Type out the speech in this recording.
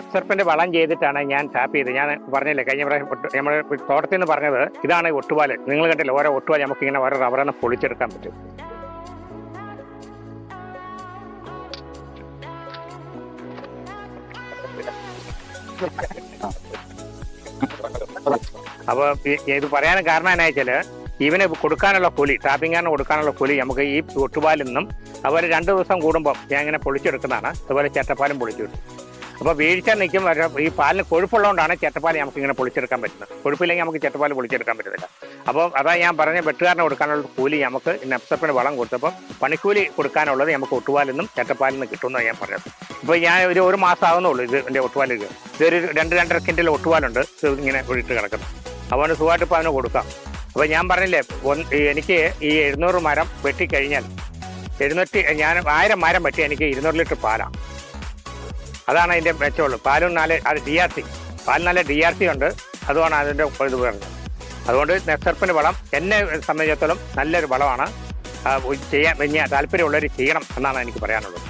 നെപ്സർപ്പിന്റെ വളം ചെയ്തിട്ടാണ് ഞാൻ ടാപ്പ് ചെയ്തത്. ഞാൻ പറഞ്ഞില്ലേ കഴിഞ്ഞ പ്രാവശ്യം നമ്മൾ തോട്ടത്തിൽ നിന്ന് പറഞ്ഞത് ഇതാണ് ഒട്ടുപാല്. നിങ്ങൾ കണ്ടില്ല ഓരോ ഒട്ടുപാല് നമുക്ക് ഇങ്ങനെ ഓരോ റബ്ബറിനെ പൊളിച്ചെടുക്കാൻ പറ്റും. അപ്പോൾ ഇത് പറയാനും കാരണം എന്നാ വെച്ചാൽ ഇവന് കൊടുക്കാനുള്ള കൂലി, ടാപ്പിംഗാറിന് കൊടുക്കാനുള്ള കൂലി നമുക്ക് ഈ ഒട്ടുപാലിൽ നിന്നും അതുപോലെ 2 ദിവസം കൂടുമ്പോൾ ഞാൻ ഇങ്ങനെ പൊളിച്ചെടുക്കുന്നതാണ്. അതുപോലെ ചേട്ടപ്പാലും പൊളിച്ചെടുക്കും. അപ്പോൾ വീഴ്ച നിൽക്കും. ഈ പാലിന് കൊഴുപ്പുള്ളതുകൊണ്ടാണ് ചേട്ടപ്പാൽ നമുക്ക് ഇങ്ങനെ പൊളിച്ചെടുക്കാൻ പറ്റുന്നത്. കൊഴുപ്പില്ലെങ്കിൽ നമുക്ക് ചേട്ടപ്പാൽ പൊളിച്ചെടുക്കാൻ പറ്റത്തില്ല. അപ്പോൾ അതാ ഞാൻ പറഞ്ഞ വെട്ടുകാരന് കൊടുക്കാനുള്ള കൂലി നമുക്ക് നെപ്സപ്പിന് വളം കൊടുത്തപ്പം പണിക്കൂലി കൊടുക്കാനുള്ളത് നമുക്ക് ഒട്ടുപാലിൽ നിന്നും ചേട്ടപ്പാലിൽ നിന്ന് കിട്ടുമെന്നാണ് ഞാൻ പറഞ്ഞത്. ഇപ്പോൾ ഞാൻ ഒരു മാസം ആകുന്നുള്ളൂ ഇത് എൻ്റെ ഒട്ടുപാലിൽ. ഇതൊരു 2-2.5 കിൻറ്റൽ ഒട്ടുപാലുണ്ട് ഇത് ഇങ്ങനെ ഒഴിട്ട് കിടക്കുന്നത്. അതുകൊണ്ട് സുഖമായിട്ട് ഇപ്പോൾ അവന് കൊടുക്കാം. അപ്പോൾ ഞാൻ പറഞ്ഞില്ലേ എനിക്ക് ഈ 700 മരം വെട്ടിക്കഴിഞ്ഞാൽ ഞാൻ 1000 മരം വെട്ടി എനിക്ക് 200 ലിറ്റർ പാലാണ്. അതാണ് അതിൻ്റെ മെച്ചമുള്ളൂ. പാലും നല്ല DRC, പാൽ നല്ല DRC ഉണ്ട്. അതുമാണ് അതിൻ്റെ ഇത് പറഞ്ഞത്. അതുകൊണ്ട് നെപ്സർപ്പിൻ്റെ വളം എന്നെ സംബന്ധിച്ചിടത്തോളം നല്ലൊരു വളമാണ്. ചെയ്യാൻ താല്പര്യമുള്ളവർ ചെയ്യണം എന്നാണ് എനിക്ക് പറയാനുള്ളത്.